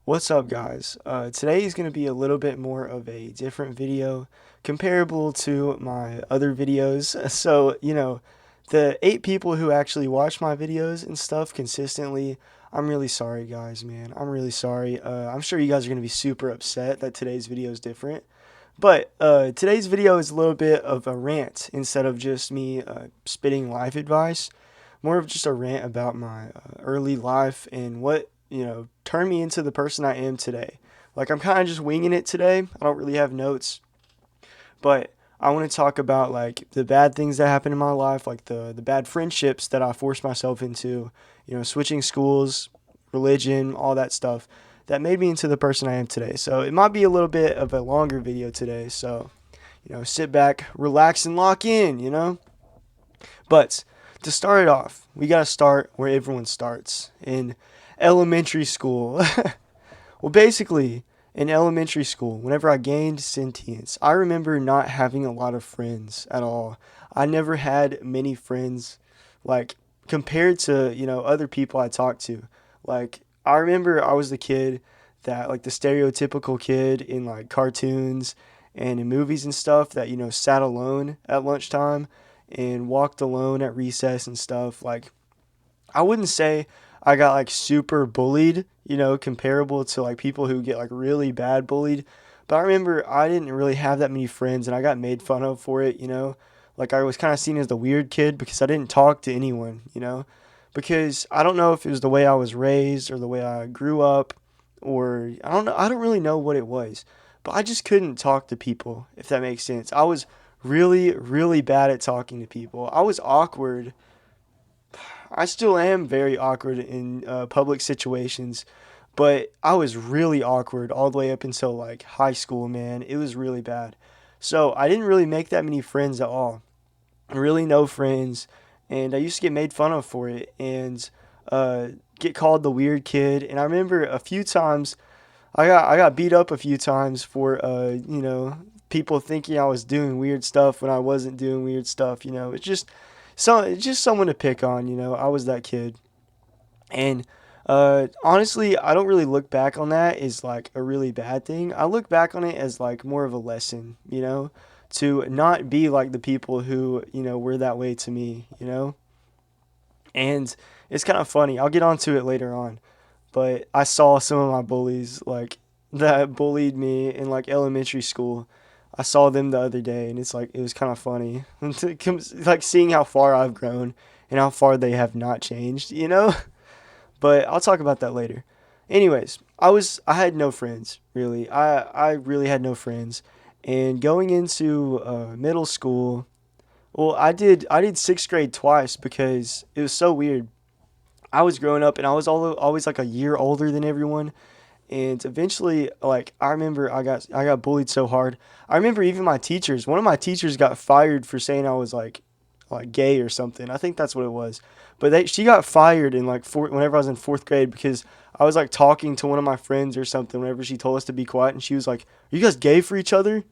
What's up, guys? Today is going to be a little bit more of a different video, comparable to my other videos. So, the 8 people who actually watch my videos and stuff consistently, I'm really sorry, guys, man. I'm really sorry. I'm sure you guys are going to be super upset that today's video is different. But today's video is a little bit of a rant instead of just me spitting life advice, more of just a rant about my early life and what turned me into the person I am today. Like, I'm kind of just winging it today. I don't really have notes, but I want to talk about like the bad things that happened in my life, like the bad friendships that I forced myself into, switching schools, religion, all that stuff that made me into the person I am today. So it might be a little bit of a longer video today. So, sit back, relax, and lock in. But to start it off, we got to start where everyone starts, in elementary school. Well, basically, in elementary school, whenever I gained sentience, I remember not having a lot of friends at all. I never had many friends, like, compared to, other people I talked to. Like, I remember I was the kid that, like, the stereotypical kid in, like, cartoons and in movies and stuff that, sat alone at lunchtime and walked alone at recess and stuff. Like, I wouldn't say I got like super bullied, comparable to like people who get like really bad bullied. But I remember I didn't really have that many friends and I got made fun of for it. Like, I was kind of seen as the weird kid because I didn't talk to anyone. Because I don't know if it was the way I was raised or the way I grew up, or I don't know. I don't really know what it was. But I just couldn't talk to people, if that makes sense. I was really, really bad at talking to people. I was awkward. I still am very awkward in public situations, but I was really awkward all the way up until like high school, man. It was really bad. So I didn't really make that many friends at all. Really, no friends. And I used to get made fun of for it and get called the weird kid. And I remember a few times I got beat up a few times for people thinking I was doing weird stuff when I wasn't doing weird stuff. It's just someone to pick on. I was that kid, and honestly, I don't really look back on that as like a really bad thing. I look back on it as like more of a lesson. To not be like the people who were that way to me. And it's kind of funny. I'll get onto it later on, but I saw some of my bullies like that bullied me in like elementary school. I saw them the other day, and it's like it was kind of funny, like seeing how far I've grown and how far they have not changed. But I'll talk about that later. Anyways, I had no friends really. I really had no friends, and going into middle school, well, I did sixth grade twice because it was so weird. I was growing up, and I was always like a year older than everyone, and eventually, like, I remember I got bullied so hard. I remember even my teachers, one of my teachers got fired for saying I was like gay or something. I think that's what it was. But she got fired in like whenever I was in fourth grade because I was like talking to one of my friends or something whenever she told us to be quiet, and she was like, "Are you guys gay for each other?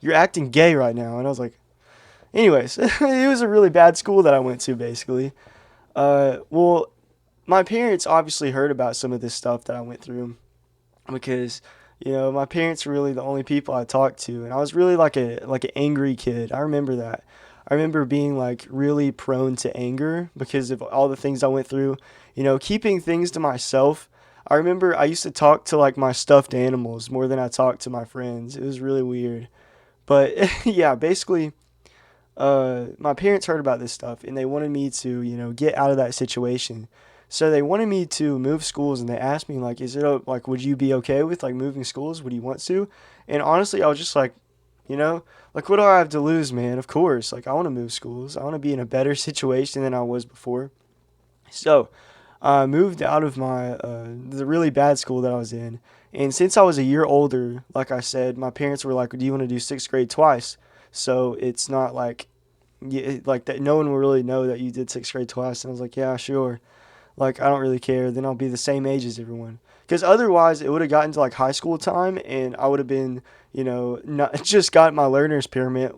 You're acting gay right now." And I was like, anyways, it was a really bad school that I went to basically. Well, my parents obviously heard about some of this stuff that I went through because my parents were really the only people I talked to, and I was really like an angry kid. I remember that. I remember being like really prone to anger because of all the things I went through. Keeping things to myself. I remember I used to talk to like my stuffed animals more than I talked to my friends. It was really weird. But yeah, basically, my parents heard about this stuff and they wanted me to, get out of that situation. So they wanted me to move schools and they asked me like, like, would you be okay with like moving schools? Would you want to? And honestly, I was just like, you know, like, what do I have to lose, man? Of course, like, I want to move schools. I want to be in a better situation than I was before. So I moved out of the really bad school that I was in. And since I was a year older, like I said, my parents were like, "Do you want to do sixth grade twice?" So it's not like, yeah, like that. No one will really know that you did sixth grade twice. And I was like, "Yeah, sure." Like, I don't really care. Then I'll be the same age as everyone. Because otherwise, it would have gotten to like high school time, and I would have been, not just got my learner's permit,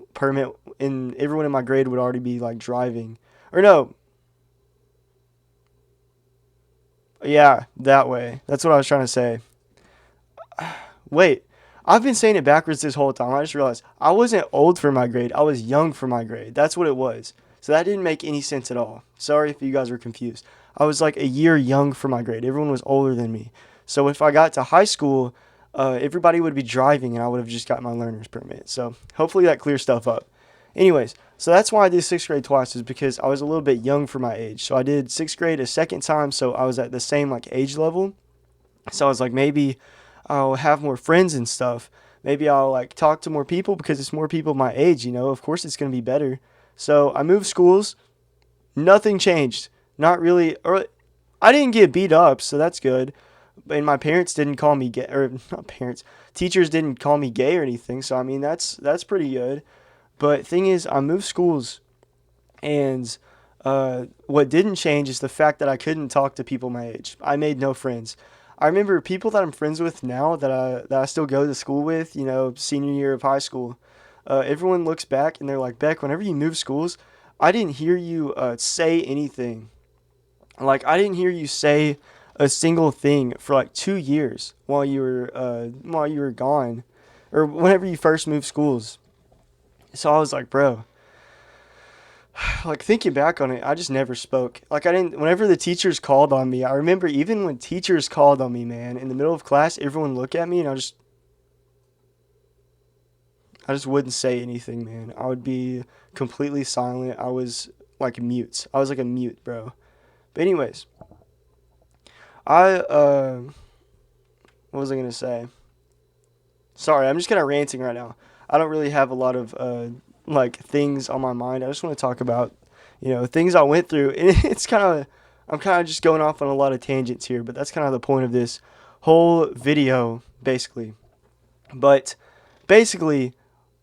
and everyone in my grade would already be like driving. Or no, yeah, that way. That's what I was trying to say. Wait, I've been saying it backwards this whole time. I just realized I wasn't old for my grade. I was young for my grade. That's what it was. So that didn't make any sense at all. Sorry if you guys were confused. I was like a year young for my grade. Everyone was older than me. So if I got to high school, everybody would be driving and I would have just got my learner's permit. So hopefully that clears stuff up. Anyways, so that's why I did sixth grade twice, is because I was a little bit young for my age. So I did sixth grade a second time, so I was at the same like age level. So I was like, maybe I'll have more friends and stuff. Maybe I'll like talk to more people because it's more people my age, you know. Of course it's going to be better. So I moved schools. Nothing changed. Not really. Or I didn't get beat up, so that's good. And my parents didn't call me gay, or not parents. Teachers didn't call me gay or anything. So I mean, that's pretty good. But thing is, I moved schools, and what didn't change is the fact that I couldn't talk to people my age. I made no friends. I remember people that I'm friends with now that I still go to school with, you know, senior year of high school. Everyone looks back and they're like, Beck, whenever you move schools, I didn't hear you say anything. Like, I didn't hear you say a single thing for like 2 years while you were gone, or whenever you first moved schools. So I was like, bro, like thinking back on it, I just never spoke. Like I didn't. Whenever the teachers called on me, I remember even when teachers called on me, man, in the middle of class, everyone would look at me and I just wouldn't say anything, man. I would be completely silent. I was like mute. I was like a mute, bro. But anyways, I what was I gonna say? Sorry, I'm just kind of ranting right now. I don't really have a lot of like things on my mind. I just want to talk about, you know, things I went through. And it's kind of, I'm kind of just going off on a lot of tangents here, but that's kind of the point of this whole video, basically. But basically,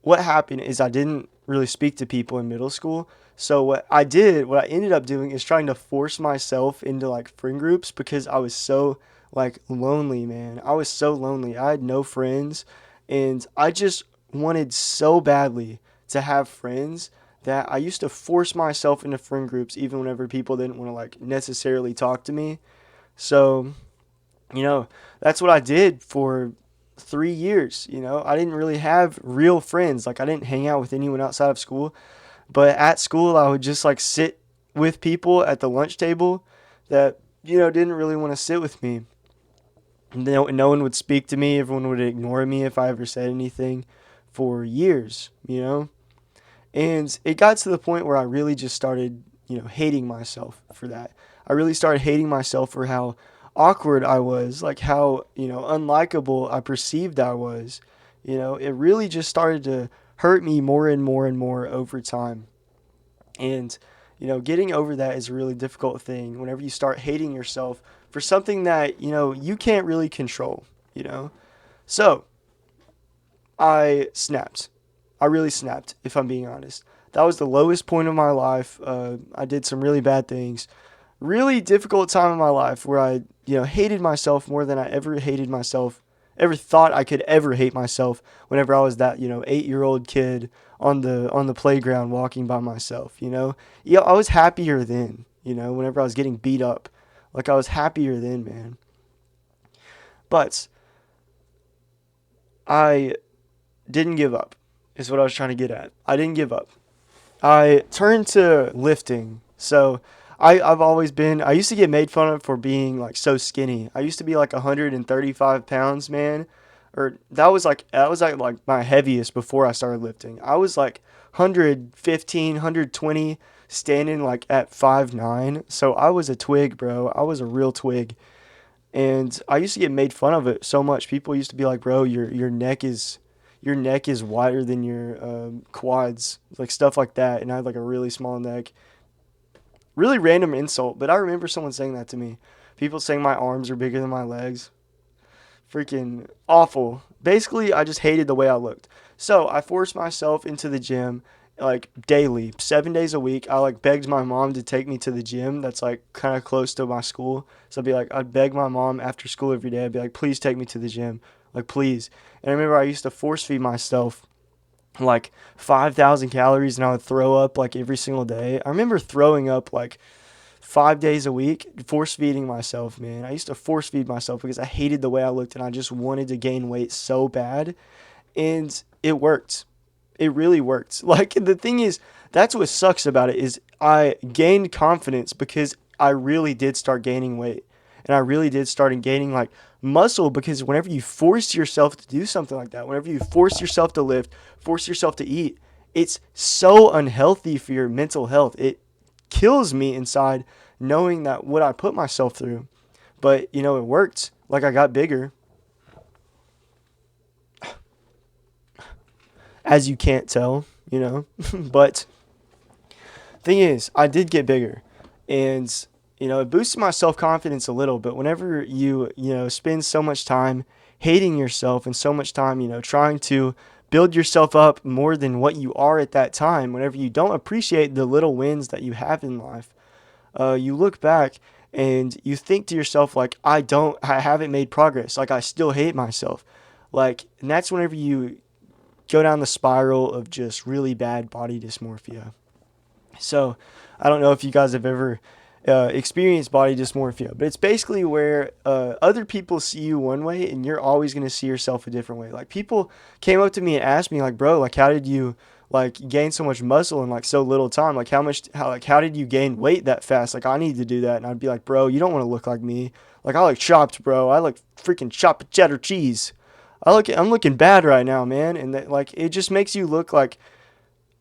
what happened is I didn't really speak to people in middle school. So what I ended up doing is trying to force myself into like friend groups because I was so like lonely, man. I was so lonely. I had no friends and I just wanted so badly to have friends that I used to force myself into friend groups even whenever people didn't want to like necessarily talk to me. So, you know, that's what I did for 3 years. You know, I didn't really have real friends. Like, I didn't hang out with anyone outside of school. But at school, I would just like sit with people at the lunch table that, you know, didn't really want to sit with me. No one would speak to me. Everyone would ignore me if I ever said anything for years, you know? And it got to the point where I really just started, you know, hating myself for that. I really started hating myself for how awkward I was, like how, you know, unlikable I perceived I was. You know, it really just started to hurt me more and more and more over time. And, you know, getting over that is a really difficult thing whenever you start hating yourself for something that, you know, you can't really control, you know? So, I snapped. I really snapped, if I'm being honest. That was the lowest point of my life. I did some really bad things. Really difficult time in my life where I, you know, hated myself more than I ever hated myself, ever thought I could ever hate myself whenever I was that, you know, 8-year-old kid on the playground walking by myself, you know? Yeah, I was happier then, you know, whenever I was getting beat up. Like I was happier then, man. But I didn't give up, is what I was trying to get at. I didn't give up. I turned to lifting. So I've always been, I used to get made fun of for being like so skinny. I used to be like 135 pounds, man. Or that was like my heaviest before I started lifting. I was like 115, 120, standing like at 5'9". So I was a twig, bro. I was a real twig. And I used to get made fun of it so much. People used to be like, "Bro, your neck is wider than your quads," like stuff like that. And I had like a really small neck. Really random insult, but I remember someone saying that to me. People saying my arms are bigger than my legs. Freaking awful. Basically, I just hated the way I looked. So I forced myself into the gym like daily, 7 days a week. I like begged my mom to take me to the gym that's like kind of close to my school. So I'd beg my mom after school every day. I'd be like, please take me to the gym. Like, please. And I remember I used to force feed myself like 5,000 calories and I would throw up like every single day. I remember throwing up like 5 days a week, force feeding myself, man. I used to force feed myself because I hated the way I looked and I just wanted to gain weight so bad. And it worked. It really worked. Like the thing is, that's what sucks about it is I gained confidence because I really did start gaining weight. And I really did start gaining like muscle because whenever you force yourself to do something like that, whenever you force yourself to lift, force yourself to eat, it's so unhealthy for your mental health. It kills me inside knowing that what I put myself through. But, it worked. Like I got bigger, as you can't tell. But thing is, I did get bigger. And, it boosted my self confidence a little. But whenever you spend so much time hating yourself and so much time, trying to build yourself up more than what you are at that time, whenever you don't appreciate the little wins that you have in life, you look back and you think to yourself like I haven't made progress, like I still hate myself, like, and that's whenever you go down the spiral of just really bad body dysmorphia. So I don't know if you guys have ever experienced body dysmorphia, but it's basically where other people see you one way and you're always going to see yourself a different way. Like people came up to me and asked me like, bro, like how did you like gain so much muscle in like so little time? Like how did you gain weight that fast? Like I need to do that. And I'd be like, bro, you don't want to look like me. Like I like chopped, bro. I like freaking chopped cheddar cheese. I'm looking bad right now, man. And that, like it just makes you look like,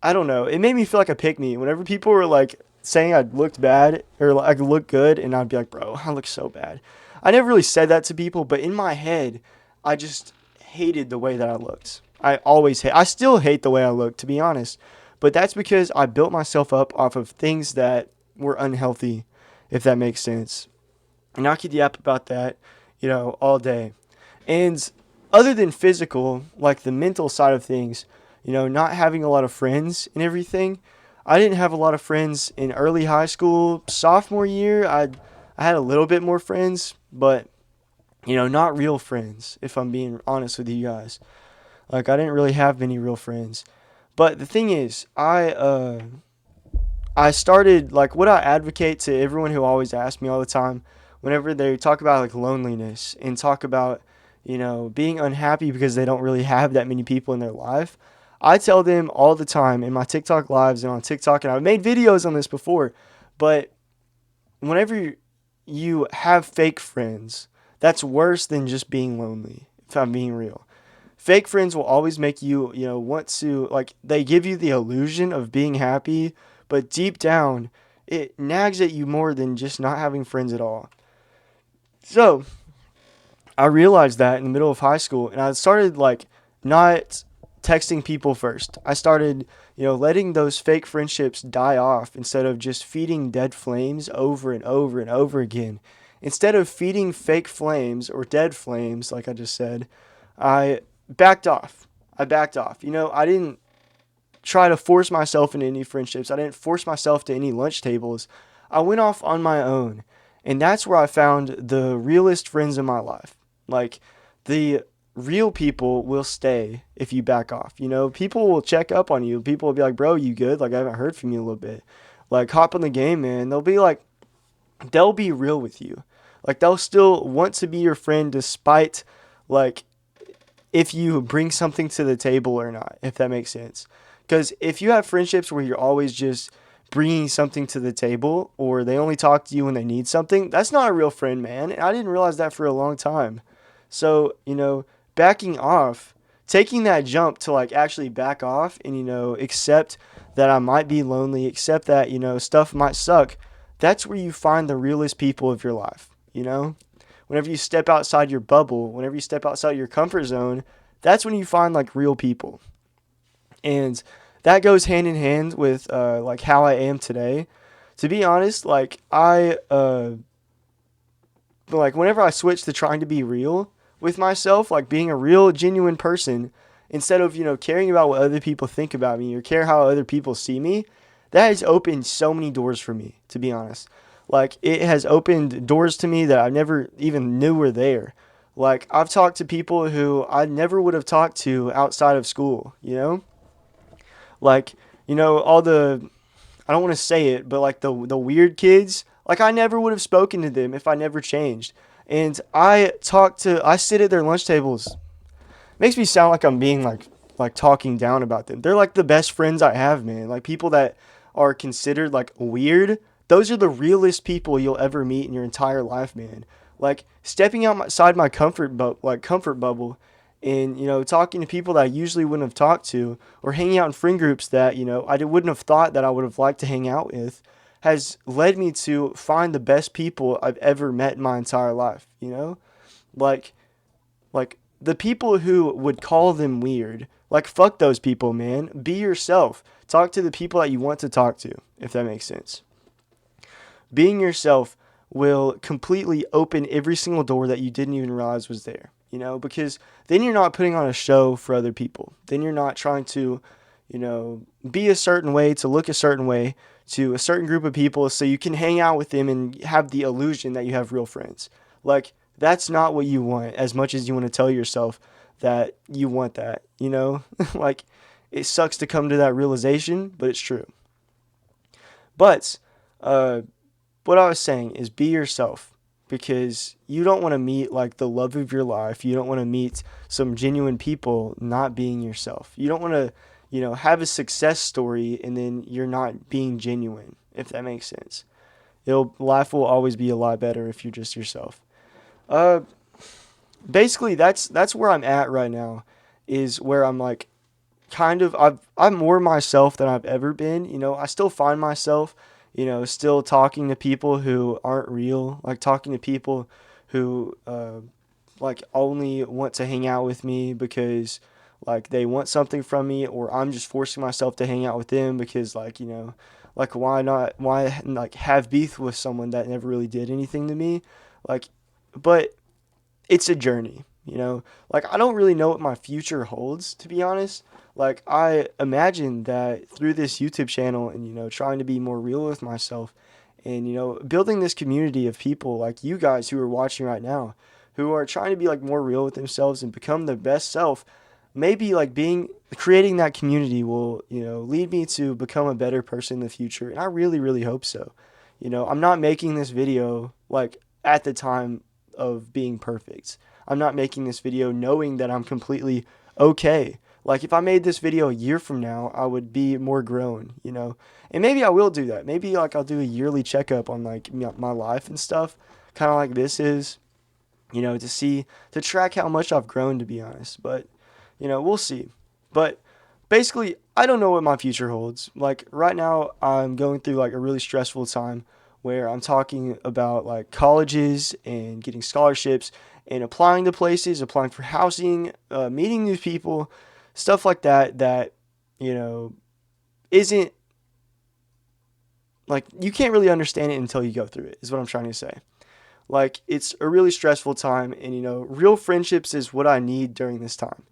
I don't know. It made me feel like a pick me whenever people were like saying I looked bad or like I looked good, and I'd be like, bro, I look so bad. I never really said that to people, but in my head, I just hated the way that I looked. I still hate the way I look, to be honest. But that's because I built myself up off of things that were unhealthy, if that makes sense. And I could yap about that, all day. And other than physical, like the mental side of things, not having a lot of friends and everything. I didn't have a lot of friends in early high school. Sophomore year, I had a little bit more friends, but not real friends, if I'm being honest with you guys. Like I didn't really have many real friends. But the thing is, I started like what I advocate to everyone who always asks me all the time whenever they talk about like loneliness and talk about, being unhappy because they don't really have that many people in their life. I tell them all the time in my TikTok lives and on TikTok, and I've made videos on this before, but whenever you have fake friends, that's worse than just being lonely, if I'm being real. Fake friends will always make you, want to, like, they give you the illusion of being happy, but deep down, it nags at you more than just not having friends at all. So, I realized that in the middle of high school, and I started, like, not texting people first. I started, letting those fake friendships die off instead of just feeding dead flames over and over and over again. Instead of feeding fake flames or dead flames, like I just said, I backed off. I backed off. I didn't try to force myself into any friendships. I didn't force myself to any lunch tables. I went off on my own. And that's where I found the realest friends in my life. Like, the real people will stay if you back off. People will check up on you. People will be like, bro, you good? Like, I haven't heard from you in a little bit. Like, hop on the game, man. They'll be real with you. Like, they'll still want to be your friend despite, like, if you bring something to the table or not, if that makes sense. Because if you have friendships where you're always just bringing something to the table or they only talk to you when they need something, that's not a real friend, man. And I didn't realize that for a long time. So, backing off, taking that jump to like actually back off and, accept that I might be lonely, accept that, stuff might suck. That's where you find the realest people of your life. Whenever you step outside your bubble, whenever you step outside your comfort zone, that's when you find like real people. And that goes hand in hand with like how I am today. To be honest, like whenever I switch to trying to be real with myself, like being a real genuine person instead of, caring about what other people think about me or care how other people see me, that has opened so many doors for me, to be honest. Like it has opened doors to me that I never even knew were there. Like I've talked to people who I never would have talked to outside of school. Like, all the, I don't want to say it, but like the weird kids, Like, I never would have spoken to them if I never changed. And I sit at their lunch tables. Makes me sound like I'm being like talking down about them. They're like the best friends I have, man. Like, people that are considered like weird, those are the realest people you'll ever meet in your entire life, man. Like, stepping outside my comfort bubble, and talking to people that I usually wouldn't have talked to, or hanging out in friend groups that wouldn't have thought that I would have liked to hang out with, has led me to find the best people I've ever met in my entire life. Like like the people who would call them weird, like, fuck those people, man. Be yourself. Talk to the people that you want to talk to, if that makes sense. Being yourself will completely open every single door that you didn't even realize was there, because then you're not putting on a show for other people. Then you're not trying to, be a certain way, to look a certain way to a certain group of people so you can hang out with them and have the illusion that you have real friends. Like, that's not what you want, as much as you want to tell yourself that you want that. Like, it sucks to come to that realization, but it's true. But uh, what I was saying is, be yourself, because you don't want to meet like the love of your life. You don't want to meet some genuine people not being yourself. You don't want to, have a success story and then you're not being genuine, if that makes sense. Life will always be a lot better if you're just yourself. Uh, Basically, that's where I'm at right now, is where I'm like, kind of, I'm more myself than I've ever been. I still find myself, still talking to people who aren't real, like talking to people who like only want to hang out with me because like they want something from me, or I'm just forcing myself to hang out with them because, like, like, why like have beef with someone that never really did anything to me, like. But it's a journey, Like, I don't really know what my future holds, to be honest. Like, I imagine that through this YouTube channel and, trying to be more real with myself and, building this community of people like you guys who are watching right now, who are trying to be like more real with themselves and become their best self, maybe like creating that community will, lead me to become a better person in the future. And I really, really hope so. I'm not making this video like at the time of being perfect. I'm not making this video knowing that I'm completely okay. Like, if I made this video a year from now, I would be more grown. And maybe I will do that. Maybe like I'll do a yearly checkup on like my life and stuff, kind of like this is, to track how much I've grown, to be honest. But, we'll see. But basically, I don't know what my future holds. Like, right now, I'm going through like a really stressful time where I'm talking about like colleges and getting scholarships and applying to places, applying for housing, meeting new people, stuff like that, that, you know, isn't like, you can't really understand it until you go through it, is what I'm trying to say. Like, it's a really stressful time, and, real friendships is what I need during this time.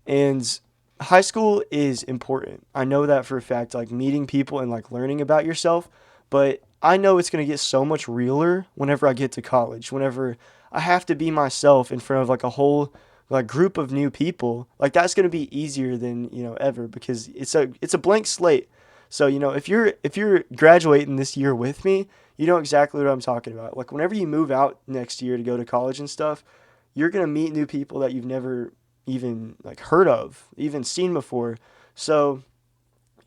And high school is important. I know that for a fact, like meeting people and like learning about yourself, but I know it's going to get so much realer whenever I get to college, whenever I have to be myself in front of like a whole like group of new people. Like, that's going to be easier than, ever, because it's a blank slate. So, if you're graduating this year with me, you know exactly what I'm talking about. Like, whenever you move out next year to go to college and stuff, you're going to meet new people that you've never even like heard of, even seen before. So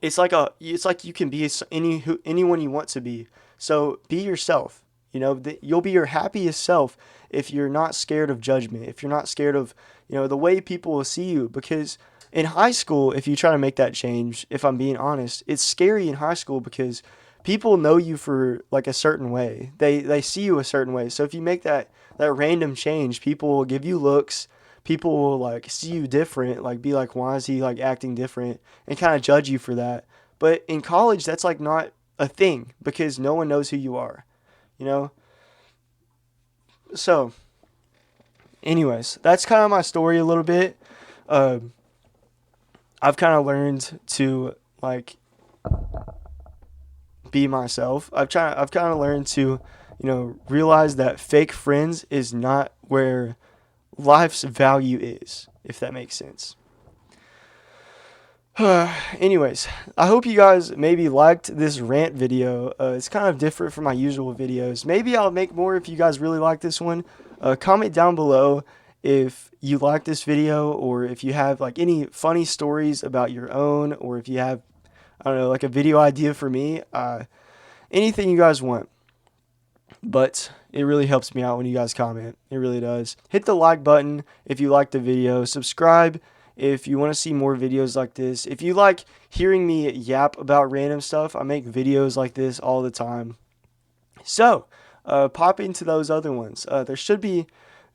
it's like you can be anyone you want to be. So be yourself. You'll be your happiest self if you're not scared of judgment, if you're not scared of, the way people will see you. Because in high school, if you try to make that change, if I'm being honest, it's scary in high school because people know you for like a certain way. They see you a certain way. So if you make that random change, people will give you looks. People will like see you different, like be like, why is he like acting different, and kind of judge you for that. But in college, that's like not a thing because no one knows who you are, you know? So, anyways, that's kind of my story a little bit. Um, I've kind of learned to like be myself. I've kind of learned to, realize that fake friends is not where life's value is, if that makes sense. Anyways, I hope you guys maybe liked this rant video. It's kind of different from my usual videos. Maybe I'll make more if you guys really like this one. Comment down below if you like this video, or if you have like any funny stories about your own, or if you have, I don't know, like a video idea for me. Anything you guys want. But it really helps me out when you guys comment. It really does. Hit the like button if you like the video. Subscribe if you want to see more videos like this. If you like hearing me yap about random stuff, I make videos like this all the time. So, pop into those other ones. There should be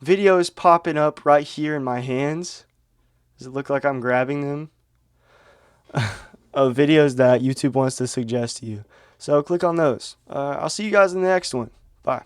videos popping up right here in my hands. Does it look like I'm grabbing them? Of videos that YouTube wants to suggest to you. So click on those. I'll see you guys in the next one. Bye.